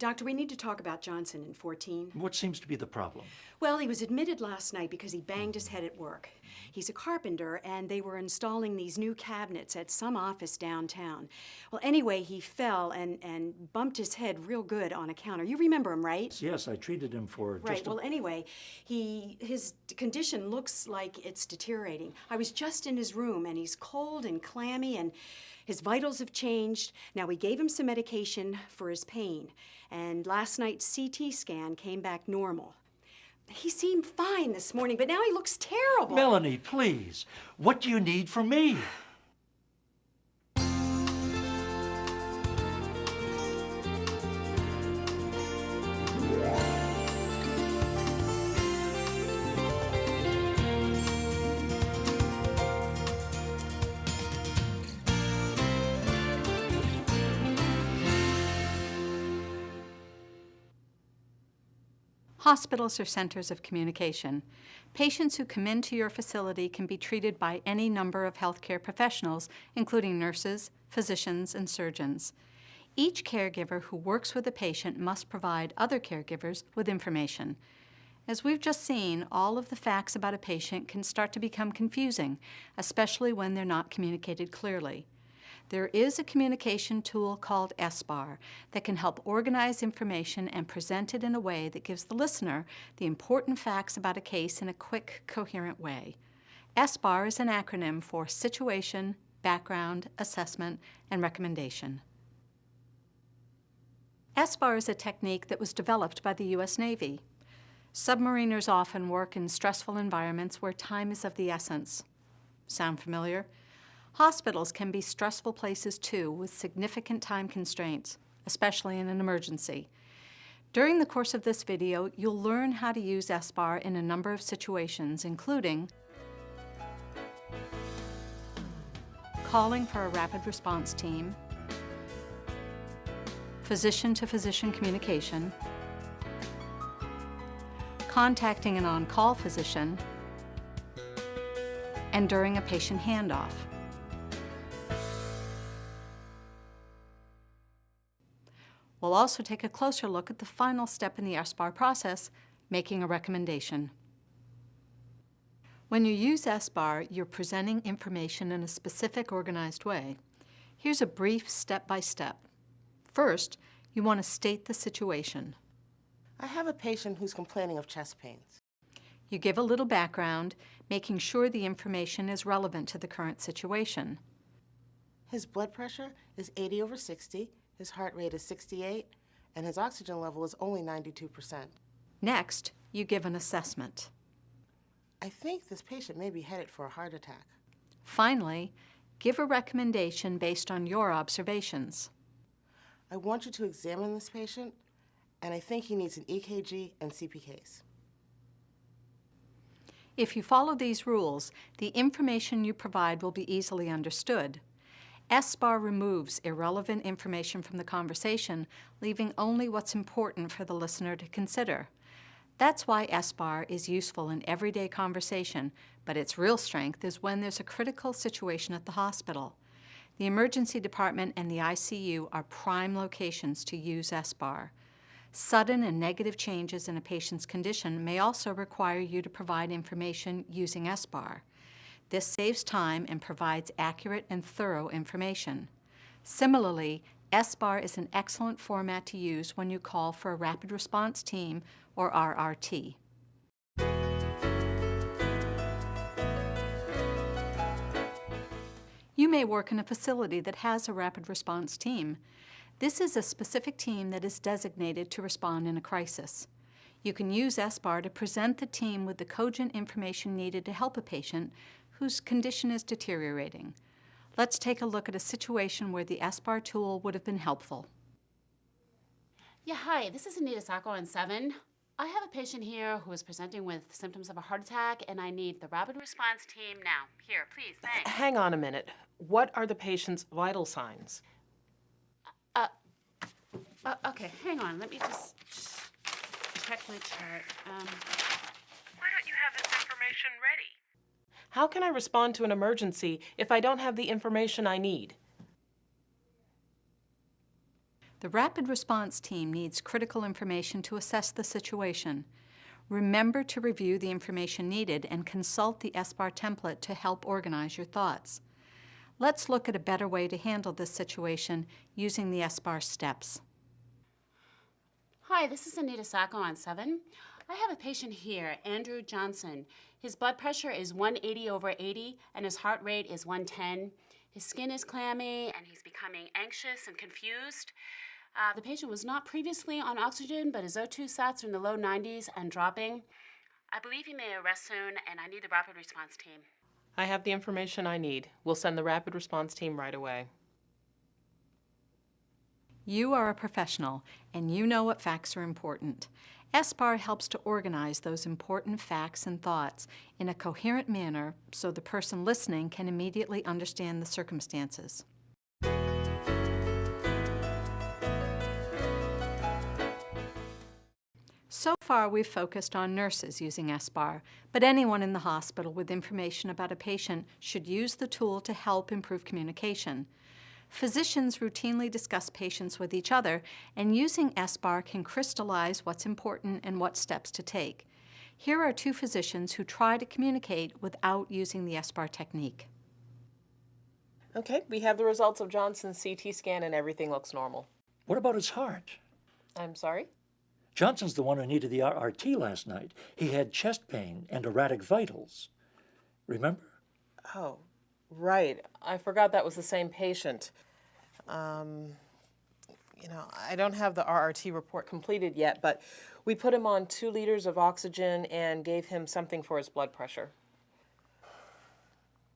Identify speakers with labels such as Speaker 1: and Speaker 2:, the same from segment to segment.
Speaker 1: Doctor, we need to talk about Johnson in 14.
Speaker 2: What seems to be the problem?
Speaker 1: Well, he was admitted last night because he banged his head at work. He's a carpenter, and they were installing these new cabinets at some office downtown. Well, anyway, he fell and bumped his head real good on a counter. You remember him, right?
Speaker 2: Yes, I treated him for
Speaker 1: Right. Well, anyway, his condition looks like it's deteriorating. I was just in his room, and he's cold and clammy, and his vitals have changed. Now, we gave him some medication for his pain, and last night's CT scan came back normal. He seemed fine this morning, but now he looks terrible.
Speaker 2: Melanie, please. What do you need from me?
Speaker 3: Hospitals are centers of communication. Patients who come into your facility can be treated by any number of healthcare professionals, including nurses, physicians, and surgeons. Each caregiver who works with a patient must provide other caregivers with information. As we've just seen, all of the facts about a patient can start to become confusing, especially when they're not communicated clearly. There is a communication tool called Sbar that can help organize information and present it in a way that gives the listener the important facts about a case in a quick, coherent way. Sbar is an acronym for Situation, Background, Assessment, and Recommendation. Sbar is a technique that was developed by the U.S. Navy. Submariners often work in stressful environments where time is of the essence. Sound familiar? Hospitals can be stressful places too, with significant time constraints, especially in an emergency. During the course of this video, you'll learn how to use Sbar in a number of situations, including calling for a rapid response team, physician-to-physician communication, contacting an on-call physician, and during a patient handoff. We'll also take a closer look at the final step in the Sbar process, making a recommendation. When you use Sbar, you're presenting information in a specific, organized way. Here's a brief step-by-step. First, you want to state the situation.
Speaker 4: I have a patient who's complaining of chest pains.
Speaker 3: You give a little background, making sure the information is relevant to the current situation.
Speaker 4: His blood pressure is 80/60. His heart rate is 68, and his oxygen level is only 92%.
Speaker 3: Next, you give an assessment.
Speaker 4: I think this patient may be headed for a heart attack.
Speaker 3: Finally, give a recommendation based on your observations.
Speaker 4: I want you to examine this patient, and I think he needs an EKG and CPKs.
Speaker 3: If you follow these rules, the information you provide will be easily understood. Sbar removes irrelevant information from the conversation, leaving only what's important for the listener to consider. That's why Sbar is useful in everyday conversation, but its real strength is when there's a critical situation at the hospital. The emergency department and the ICU are prime locations to use Sbar. Sudden and negative changes in a patient's condition may also require you to provide information using Sbar. This saves time and provides accurate and thorough information. Similarly, Sbar is an excellent format to use when you call for a rapid response team or RRT. You may work in a facility that has a rapid response team. This is a specific team that is designated to respond in a crisis. You can use Sbar to present the team with the cogent information needed to help a patient whose condition is deteriorating. Let's take a look at a situation where the Sbar tool would have been helpful.
Speaker 5: Yeah, hi, this is Anita Sacco on 7. I have a patient here who is presenting with symptoms of a heart attack, and I need the rapid response team now. Here, please, thanks.
Speaker 6: Hang on a minute. What are the patient's vital signs?
Speaker 5: Okay, hang on, let me just check my chart.
Speaker 7: Why don't you have this information ready?
Speaker 6: How can I respond to an emergency if I don't have the information I need?
Speaker 3: The rapid response team needs critical information to assess the situation. Remember to review the information needed and consult the Sbar template to help organize your thoughts. Let's look at a better way to handle this situation using the Sbar steps.
Speaker 5: Hi, this is Anita Sacco on 7. I have a patient here, Andrew Johnson. His blood pressure is 180/80 and his heart rate is 110. His skin is clammy and he's becoming anxious and confused. The patient was not previously on oxygen, but his O2 sats are in the low 90s and dropping. I believe he may arrest soon, and I need the rapid response team.
Speaker 6: I have the information I need. We'll send the rapid response team right away.
Speaker 3: You are a professional, and you know what facts are important. Sbar helps to organize those important facts and thoughts in a coherent manner so the person listening can immediately understand the circumstances. So far, we've focused on nurses using Sbar, but anyone in the hospital with information about a patient should use the tool to help improve communication. Physicians routinely discuss patients with each other, and using Sbar can crystallize what's important and what steps to take. Here are two physicians who try to communicate without using the Sbar technique.
Speaker 6: Okay, we have the results of Johnson's CT scan and everything looks normal.
Speaker 2: What about his heart?
Speaker 6: I'm sorry?
Speaker 2: Johnson's the one who needed the RRT last night. He had chest pain and erratic vitals. Remember?
Speaker 6: Oh, right. I forgot that was the same patient. I don't have the RRT report completed yet, but we put him on 2 liters of oxygen and gave him something for his blood pressure.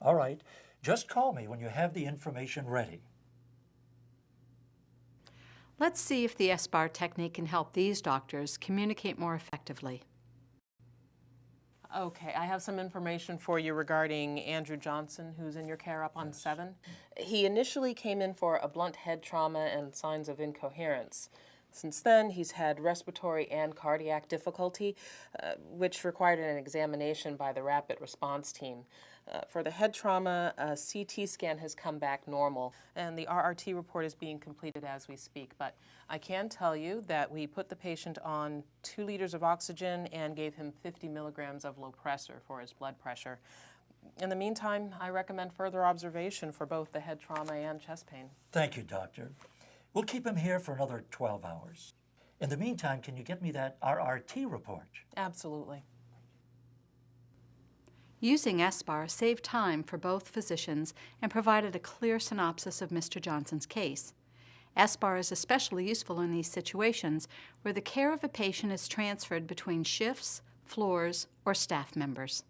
Speaker 2: All right. Just call me when you have the information ready.
Speaker 3: Let's see if the Sbar technique can help these doctors communicate more effectively.
Speaker 6: Okay, I have some information for you regarding Andrew Johnson, who's in your care up on 7. He initially came in for a blunt head trauma and signs of incoherence. Since then, he's had respiratory and cardiac difficulty, which required an examination by the rapid response team. For the head trauma, a CT scan has come back normal, and the RRT report is being completed as we speak. But I can tell you that we put the patient on 2 liters of oxygen and gave him 50 milligrams of Lopressor for his blood pressure. In the meantime, I recommend further observation for both the head trauma and chest pain.
Speaker 2: Thank you, doctor. We'll keep him here for another 12 hours. In the meantime, can you get me that RRT report?
Speaker 6: Absolutely.
Speaker 3: Using Sbar saved time for both physicians and provided a clear synopsis of Mr. Johnson's case. Sbar is especially useful in these situations where the care of a patient is transferred between shifts, floors, or staff members.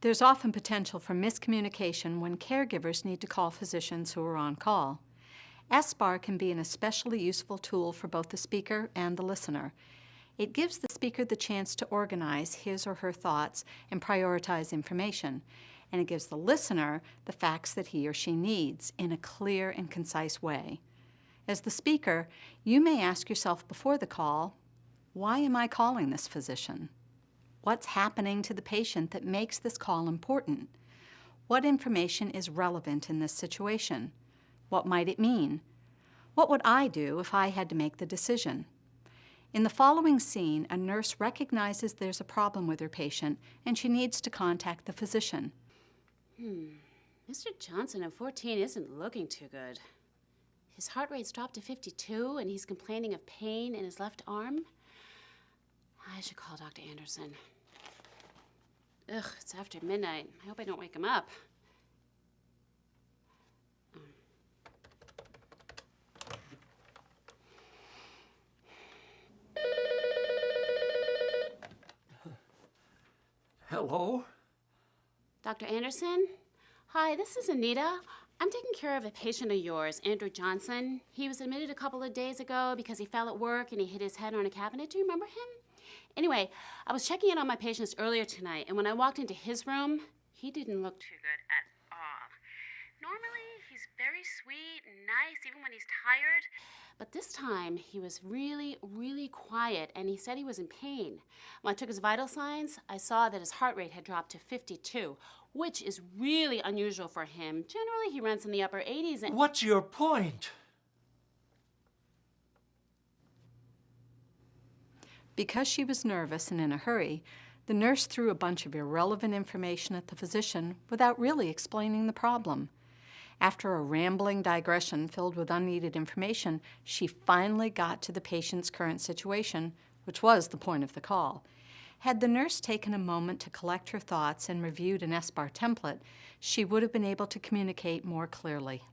Speaker 3: There's often potential for miscommunication when caregivers need to call physicians who are on call. Sbar can be an especially useful tool for both the speaker and the listener. It gives the speaker the chance to organize his or her thoughts and prioritize information, and it gives the listener the facts that he or she needs in a clear and concise way. As the speaker, you may ask yourself before the call, why am I calling this physician? What's happening to the patient that makes this call important? What information is relevant in this situation? What might it mean? What would I do if I had to make the decision? In the following scene, a nurse recognizes there's a problem with her patient and she needs to contact the physician.
Speaker 5: Mr. Johnson at 14 isn't looking too good. His heart rate's dropped to 52 and he's complaining of pain in his left arm. I should call Dr. Anderson. Ugh, it's after midnight. I hope I don't wake him up.
Speaker 2: Hello?
Speaker 5: Dr. Anderson? Hi, this is Anita. I'm taking care of a patient of yours, Andrew Johnson. He was admitted a couple of days ago because he fell at work and he hit his head on a cabinet. Do you remember him? Anyway, I was checking in on my patients earlier tonight, and when I walked into his room, he didn't look too good at all. Normally, he's very sweet and nice, even when he's tired. But this time, he was really, really quiet, and he said he was in pain. When I took his vital signs, I saw that his heart rate had dropped to 52, which is really unusual for him. Generally, he runs in the upper 80s and...
Speaker 2: What's your point?
Speaker 3: Because she was nervous and in a hurry, the nurse threw a bunch of irrelevant information at the physician without really explaining the problem. After a rambling digression filled with unneeded information, she finally got to the patient's current situation, which was the point of the call. Had the nurse taken a moment to collect her thoughts and reviewed an Sbar template, she would have been able to communicate more clearly.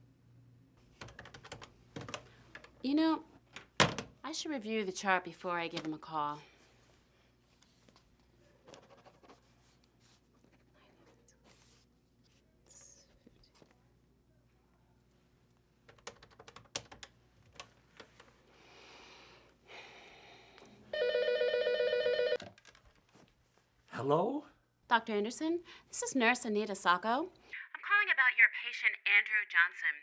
Speaker 5: You know, I should review the chart before I give him a call.
Speaker 2: Hello?
Speaker 5: Dr. Anderson, this is Nurse Anita Sacco. I'm calling about your patient, Andrew Johnson.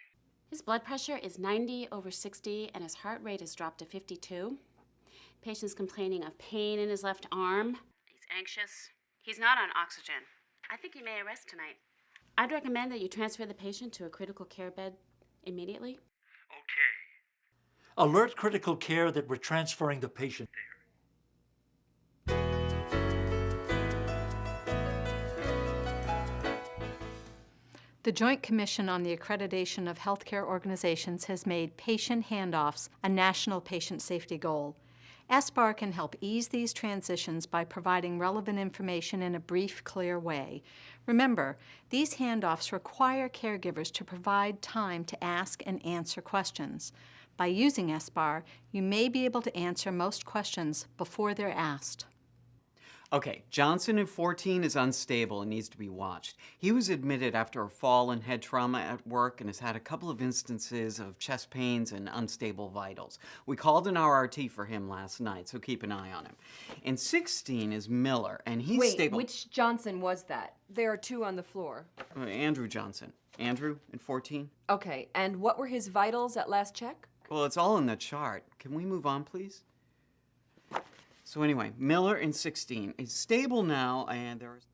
Speaker 5: His blood pressure is 90/60 and his heart rate has dropped to 52. Patient's complaining of pain in his left arm. He's anxious. He's not on oxygen. I think he may arrest tonight. I'd recommend that you transfer the patient to a critical care bed immediately.
Speaker 2: Okay. Alert critical care that we're transferring the patient there.
Speaker 3: The Joint Commission on the Accreditation of Healthcare Organizations has made patient handoffs a national patient safety goal. Sbar can help ease these transitions by providing relevant information in a brief, clear way. Remember, these handoffs require caregivers to provide time to ask and answer questions. By using Sbar, you may be able to answer most questions before they're asked.
Speaker 8: Okay, Johnson at 14 is unstable and needs to be watched. He was admitted after a fall and head trauma at work and has had a couple of instances of chest pains and unstable vitals. We called an RRT for him last night, so keep an eye on him. And 16 is Miller, and he's
Speaker 9: Wait,
Speaker 8: stable.
Speaker 9: which Johnson was that? There are two on the floor.
Speaker 8: Andrew Johnson. Andrew at 14?
Speaker 9: Okay, and what were his vitals at last check?
Speaker 8: Well, it's all in the chart. Can we move on, please? So anyway, Miller in 16 is stable now, and there's...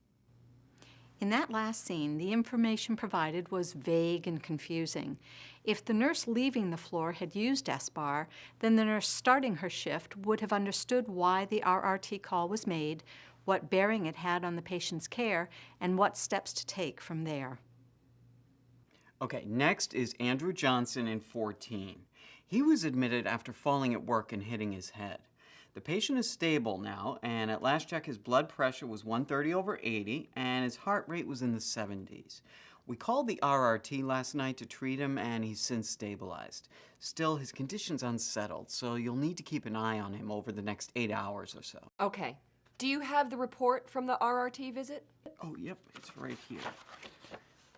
Speaker 3: In that last scene, the information provided was vague and confusing. If the nurse leaving the floor had used Sbar, then the nurse starting her shift would have understood why the RRT call was made, what bearing it had on the patient's care, and what steps to take from there.
Speaker 8: Okay, next is Andrew Johnson in 14. He was admitted after falling at work and hitting his head. The patient is stable now, and at last check his blood pressure was 130/80, and his heart rate was in the 70s. We called the RRT last night to treat him, and he's since stabilized. Still, his condition's unsettled, so you'll need to keep an eye on him over the next 8 hours or so.
Speaker 9: Okay. Do you have the report from the RRT visit?
Speaker 8: Oh, yep, it's right here.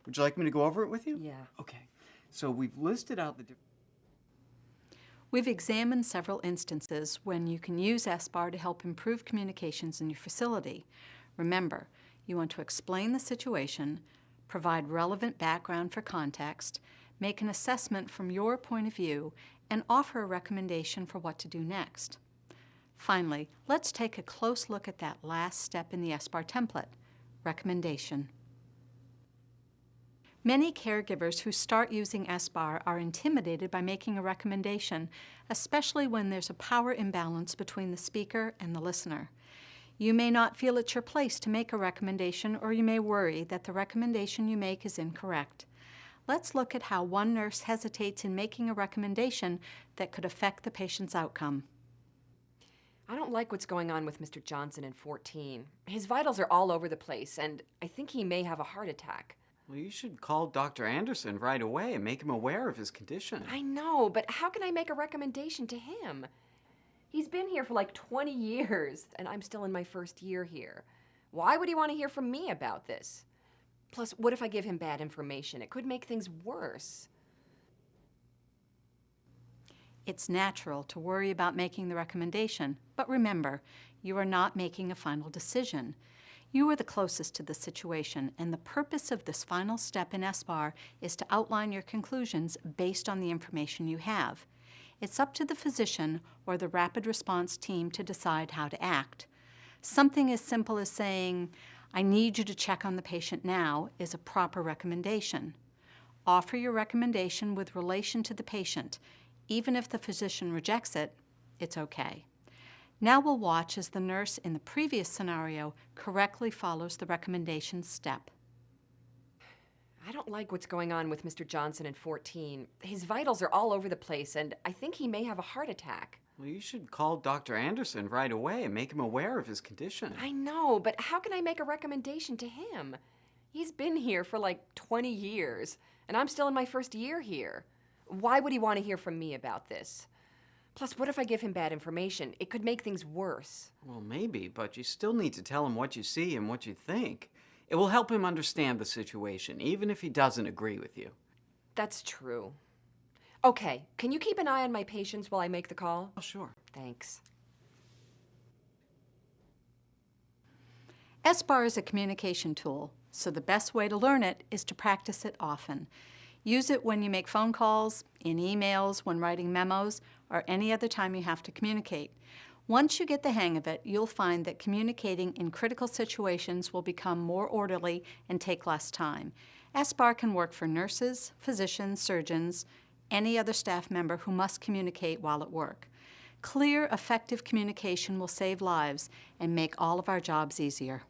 Speaker 8: Would you like me to go over it with you?
Speaker 9: Yeah.
Speaker 8: Okay. So we've listed out the different...
Speaker 3: We've examined several instances when you can use Sbar to help improve communications in your facility. Remember, you want to explain the situation, provide relevant background for context, make an assessment from your point of view, and offer a recommendation for what to do next. Finally, let's take a close look at that last step in the Sbar template, recommendation. Many caregivers who start using Sbar are intimidated by making a recommendation, especially when there's a power imbalance between the speaker and the listener. You may not feel it's your place to make a recommendation, or you may worry that the recommendation you make is incorrect. Let's look at how one nurse hesitates in making a recommendation that could affect the patient's outcome.
Speaker 9: I don't like what's going on with Mr. Johnson in 14. His vitals are all over the place, and I think he may have a heart attack.
Speaker 8: Well, you should call Dr. Anderson right away and make him aware of his condition.
Speaker 9: I know, but how can I make a recommendation to him? He's been here for like 20 years, and I'm still in my first year here. Why would he want to hear from me about this? Plus, what if I give him bad information? It could make things worse.
Speaker 3: It's natural to worry about making the recommendation, but remember, you are not making a final decision. You are the closest to the situation, and the purpose of this final step in Sbar is to outline your conclusions based on the information you have. It's up to the physician or the rapid response team to decide how to act. Something as simple as saying, I need you to check on the patient now is a proper recommendation. Offer your recommendation with relation to the patient. Even if the physician rejects it, it's okay. Now we'll watch as the nurse in the previous scenario correctly follows the recommendation step.
Speaker 9: I don't like what's going on with Mr. Johnson in 14. His vitals are all over the place, and I think he may have a heart attack.
Speaker 8: Well, you should call Dr. Anderson right away and make him aware of his condition.
Speaker 9: I know, but how can I make a recommendation to him? He's been here for like 20 years, and I'm still in my first year here. Why would he want to hear from me about this? Plus, what if I give him bad information? It could make things worse.
Speaker 8: Well, maybe, but you still need to tell him what you see and what you think. It will help him understand the situation, even if he doesn't agree with you.
Speaker 9: That's true. Okay, can you keep an eye on my patients while I make the call?
Speaker 8: Oh, sure.
Speaker 9: Thanks.
Speaker 3: Sbar is a communication tool, so the best way to learn it is to practice it often. Use it when you make phone calls, in emails, when writing memos, or any other time you have to communicate. Once you get the hang of it, you'll find that communicating in critical situations will become more orderly and take less time. Sbar can work for nurses, physicians, surgeons, any other staff member who must communicate while at work. Clear, effective communication will save lives and make all of our jobs easier.